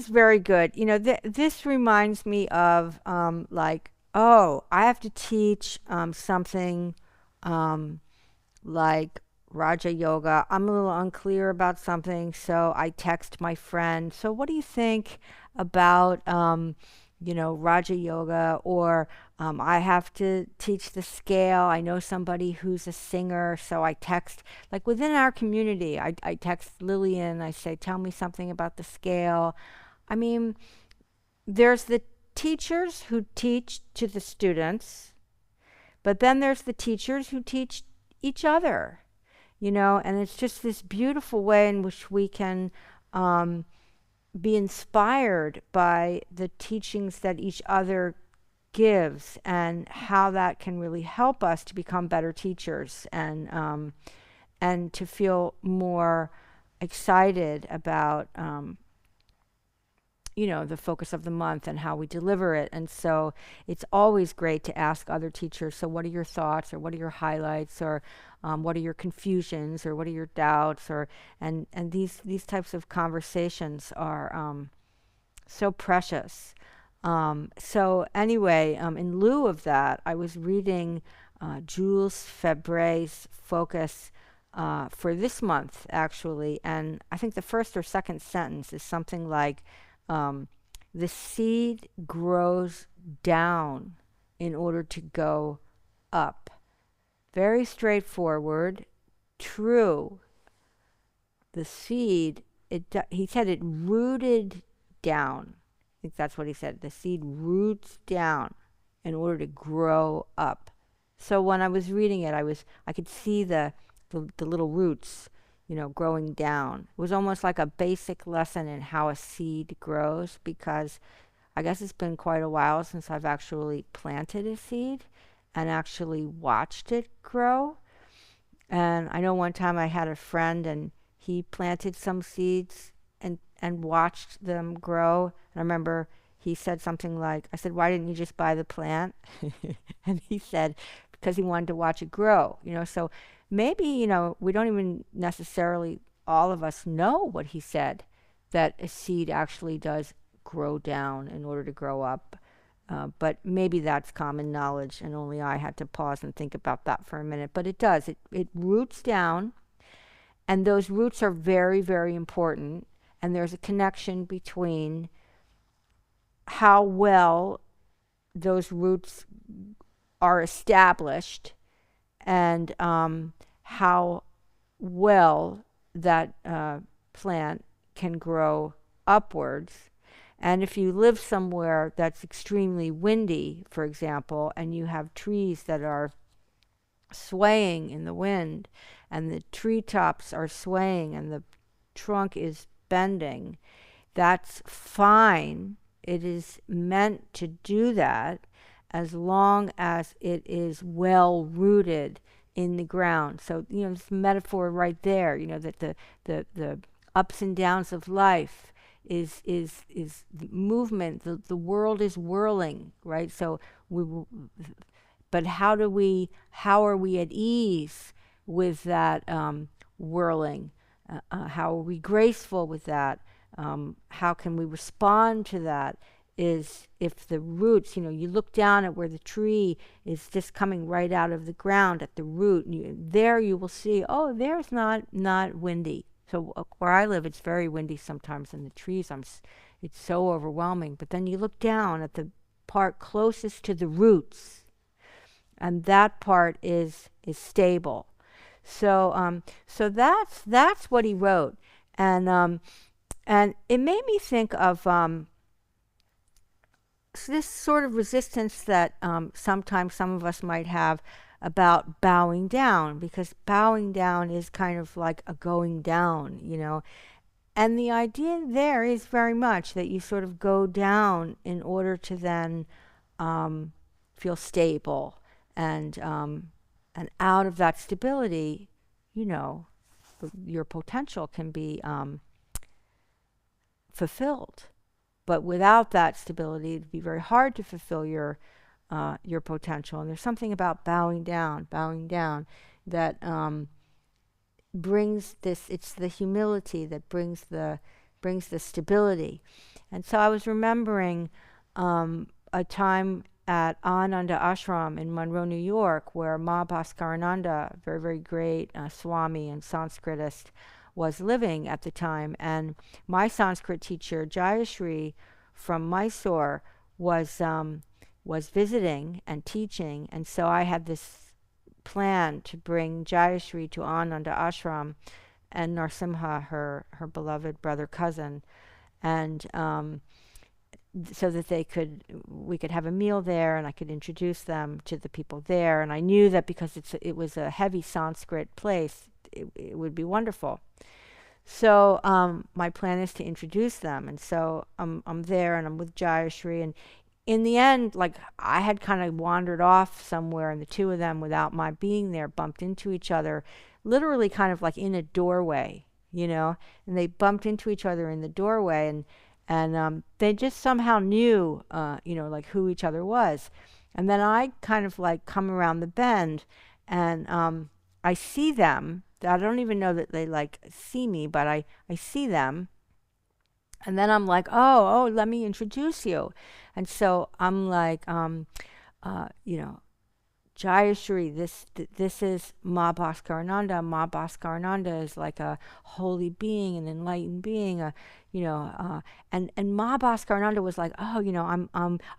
was very good. This reminds me of like, oh, I have to teach something um, like Raja Yoga. I'm a little unclear about something, so I text my friend. So, what do you think about, Raja Yoga? Or I have to teach the scale. I know somebody who's a singer, so I text, like within our community, I text Lillian. I say, tell me something about the scale. I mean, there's the teachers who teach to the students, but then there's the teachers who teach each other, and it's just this beautiful way in which we can um, be inspired by the teachings that each other gives, and how that can really help us to become better teachers, and to feel more excited about the focus of the month and how we deliver it. And so it's always great to ask other teachers, so what are your thoughts, or what are your highlights, or what are your confusions, or what are your doubts, or and these types of conversations are so precious. So anyway, in lieu of that, I was reading Jules Febre's focus for this month, actually, and I think the first or second sentence is something like, um, the seed grows down in order to go up. Very straightforward, true. The seed, he said it rooted down. I think that's what he said. The seed roots down in order to grow up. So when I was reading it, I could see the little roots, growing down. It was almost like a basic lesson in how a seed grows, because I guess it's been quite a while since I've actually planted a seed and actually watched it grow. And I know one time I had a friend, and he planted some seeds and watched them grow. And I remember he said something like, I said, why didn't you just buy the plant? And he said, because he wanted to watch it grow. So maybe, we don't even necessarily, all of us, know what he said, that a seed actually does grow down in order to grow up. But maybe that's common knowledge, and only I had to pause and think about that for a minute. But it does. It roots down, and those roots are very, very important. And there's a connection between how well those roots are established, and how well that plant can grow upwards. And if you live somewhere that's extremely windy, for example, and you have trees that are swaying in the wind, and the treetops are swaying, and the trunk is bending, that's fine. It is meant to do that, as long as it is well rooted in the ground. So, this metaphor right there, that the ups and downs of life is the movement. The world is whirling, right? So but how are we at ease with that whirling? How are we graceful with that? How can we respond to that? Is if the roots, you look down at where the tree is just coming right out of the ground at the root, and there you will see, oh, there's not windy. So where I live, it's very windy sometimes, and the trees, it's so overwhelming. But then you look down at the part closest to the roots, and that part is stable. So that's what he wrote, and it made me think of this sort of resistance that sometimes some of us might have about bowing down, because bowing down is kind of like a going down, And the idea there is very much that you sort of go down in order to then feel stable, and out of that stability, your potential can be fulfilled. But without that stability, it'd be very hard to fulfill your potential. And there's something about bowing down, that brings this. It's the humility that brings the stability. And so I was remembering a time at Ananda Ashram in Monroe, New York, where Ma Bhaskarananda, a very, very great Swami and Sanskritist, was living at the time. And my Sanskrit teacher, Jayashri, from Mysore, was visiting and teaching. And so I had this plan to bring Jayashri to Ananda Ashram and Narsimha, her beloved brother cousin, and so that we could have a meal there, and I could introduce them to the people there. And I knew that because it was a heavy Sanskrit place, it would be wonderful. So my plan is to introduce them, and so I'm there, and I'm with Jayashri, and in the end, like, I had kind of wandered off somewhere, and the two of them, without my being there, bumped into each other, literally kind of like in a doorway, and they bumped into each other in the doorway, and they just somehow knew, like who each other was. And then I kind of like come around the bend, and I see them. I don't even know that they like see me, but I see them. And then I'm like, oh, let me introduce you. And so I'm like, Jayashri, this is Ma Bhaskarananda. Ma Bhaskarananda is like a holy being, an enlightened being, and Ma Bhaskarananda was like, oh,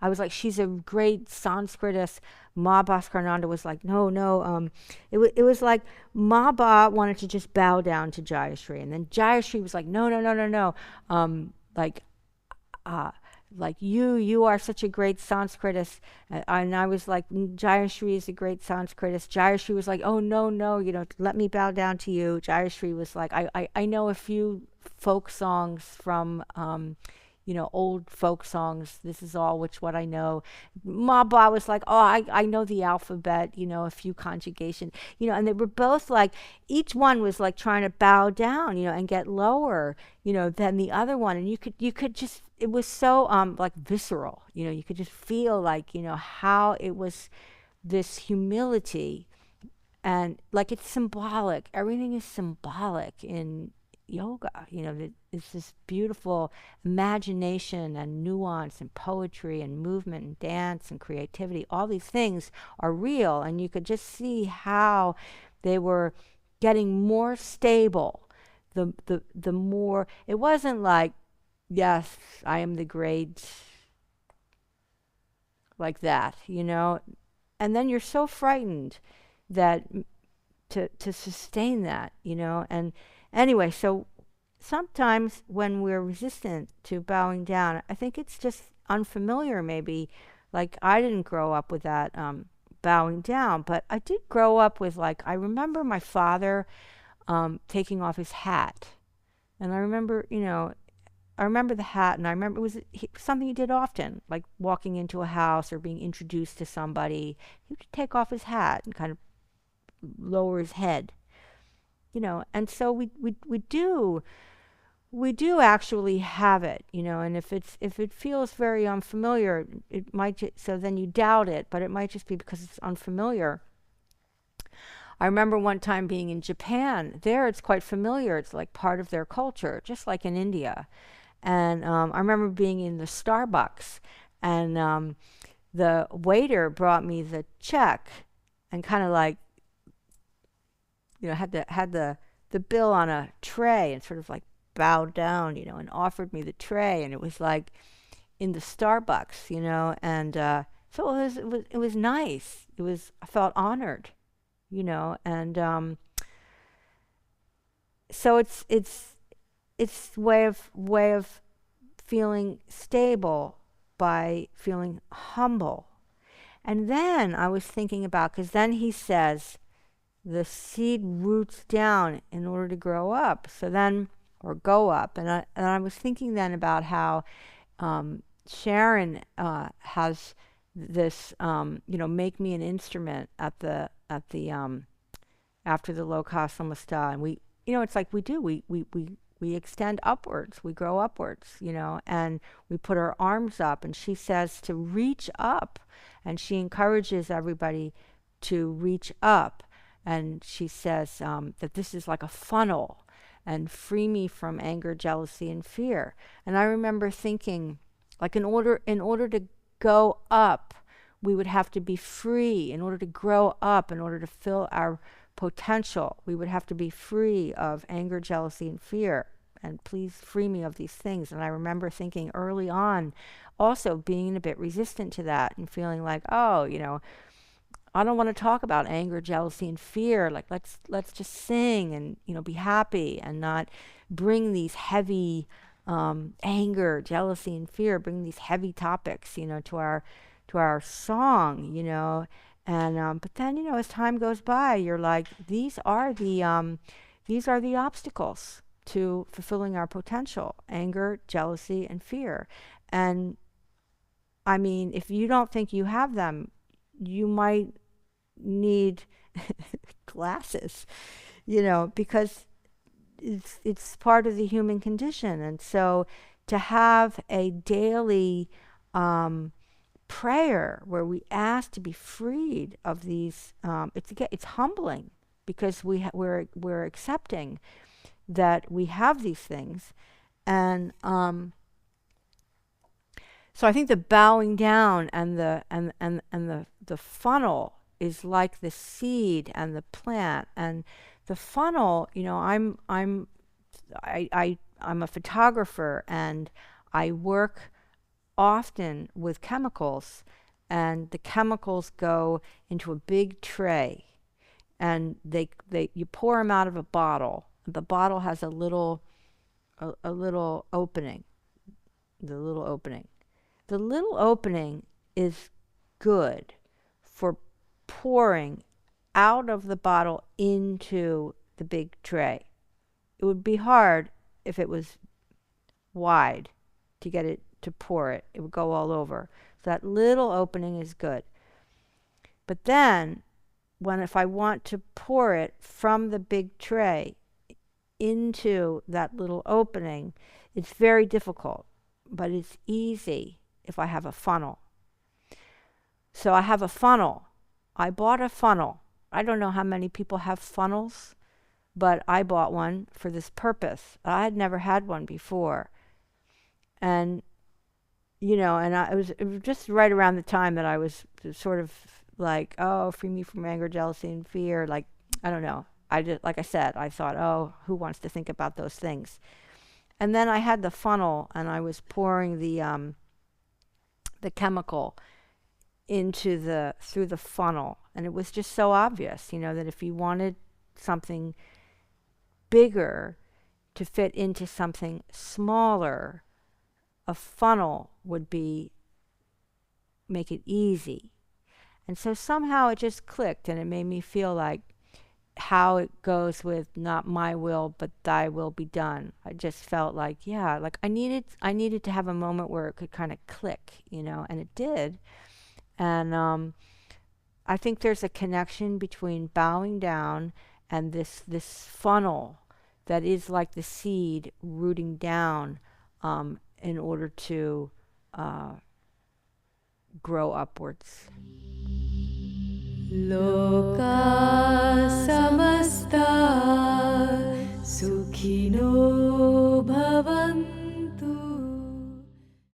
I was like, she's a great Sanskritist. Ma Bhaskarananda was like, no, it was like Ma Ba wanted to just bow down to Jayashri, and then Jayashri was like, no, like you are such a great Sanskritist. And I was like, Jayashri is a great Sanskritist. Jayashri was like, oh, no, let me bow down to you. Jayashri was like, I know a few folk songs from, old folk songs. This is all what I know. Ma Ba was like, oh, I know the alphabet, a few conjugations, and they were both like, each one was like trying to bow down, and get lower, than the other one. And you could just, it was so like visceral, you could just feel like, how it was this humility, and like it's symbolic. Everything is symbolic in yoga, it's this beautiful imagination and nuance and poetry and movement and dance and creativity. All these things are real, and you could just see how they were getting more stable. The more, it wasn't like, yes, I am the great, like that, and then you're so frightened that to sustain that, and anyway, so sometimes when we're resistant to bowing down, I think it's just unfamiliar, maybe. Like, I didn't grow up with that bowing down, but I did grow up with, like, I remember my father taking off his hat. And I remember, I remember the hat, and I remember it was something he did often, like walking into a house or being introduced to somebody. He would take off his hat and kind of lower his head. And so we do actually have it, and if it feels very unfamiliar, it might so then you doubt it, but it might just be because it's unfamiliar. I remember one time being in Japan. There it's quite familiar. It's like part of their culture, just like in India. And I remember being in the Starbucks, and the waiter brought me the check and kind of like, had the bill on a tray and sort of like bowed down, and offered me the tray, and it was like in the Starbucks, and so it was nice. I felt honored, and so it's way of feeling stable by feeling humble. And then I was thinking about, because then he says, the seed roots down in order to grow up. So then, or go up. And I was thinking then about how Sharon has this, make me an instrument at the after the Loka Samasta. And we, it's like we extend upwards, we grow upwards, and we put our arms up, and she says to reach up, and she encourages everybody to reach up. And she says that this is like a funnel, and free me from anger, jealousy, and fear. And I remember thinking, like, in order to go up, we would have to be free. In order to grow up, in order to fill our potential, we would have to be free of anger, jealousy, and fear. And please free me of these things. And I remember thinking early on, also being a bit resistant to that and feeling like, oh, I don't want to talk about anger, jealousy, and fear. Like, let's just sing and be happy, and not bring these heavy anger, jealousy, and fear. Bring these heavy topics, to our song, And but then, as time goes by, you're like, these are the obstacles to fulfilling our potential: anger, jealousy, and fear. And I mean, if you don't think you have them, you might need glasses, because it's part of the human condition. And so to have a daily prayer where we ask to be freed of these, it's humbling, because we're accepting that we have these things. And so I think the bowing down and the funnel is like the seed and the plant. And the funnel, I'm a photographer, and I work often with chemicals, and the chemicals go into a big tray, and you pour them out of a bottle. The bottle has a little opening. The little opening is good for pouring out of the bottle into the big tray. It would be hard if it was wide to get it to pour it. It would go all over. So that little opening is good. But then, if I want to pour it from the big tray into that little opening, it's very difficult, but it's easy if I have a funnel. So I have a funnel. I bought a funnel. I don't know how many people have funnels, but I bought one for this purpose. I had never had one before. And, it was just right around the time that I was sort of like, oh, free me from anger, jealousy, and fear. Like, I don't know. Like I said, I thought, oh, who wants to think about those things? And then I had the funnel, and I was pouring the chemical through the funnel. And it was just so obvious, that if you wanted something bigger to fit into something smaller, a funnel would make it easy. And so somehow it just clicked, and it made me feel like how it goes with not my will, but thy will be done. I just felt like, yeah, like I needed to have a moment where it could kind of click, and it did. And I think there's a connection between bowing down and this funnel that is like the seed rooting down in order to grow upwards. Loka